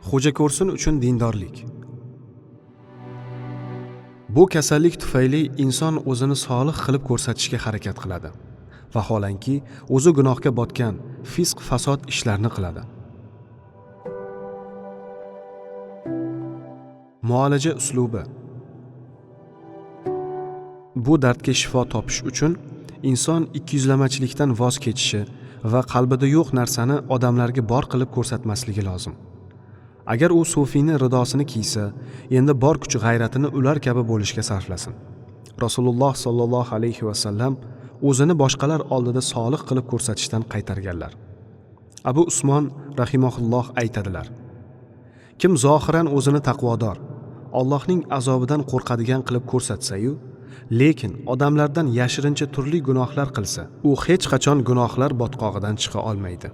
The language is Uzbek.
Xo'ja ko'rsin uchun dindorlik. Bu kasallik tufayli inson o'zini solih qilib ko'rsatishga harakat qiladi. Vaholanki, o'zi gunohga botgan, fisq fasod ishlarni qiladi. Muolaja uslubi. Bu dardga shifo topish uchun inson ikkiyuzlamachilikdan voz kechishi va qalbida yo'q narsani odamlarga bor qilib ko'rsatmasligi lozim. Agar u sufiyni ridosini kiysa, endi bor kuch g'ayratini ular kabi bo'lishga sarflasin. Rasululloh sollallohu alayhi va sallam o'zini boshqalar oldida solih qilib ko'rsatishdan qaytarganlar. Abu Usmon rahimahulloh aytadilar: kim zohiran o'zini taqvodor, Allohning azobidan qo'rqadigan qilib ko'rsatsa-yu, lekin odamlardan yashirincha turli gunohlar qilsa, u hech qachon gunohlar botqog'idan chiqa olmaydi.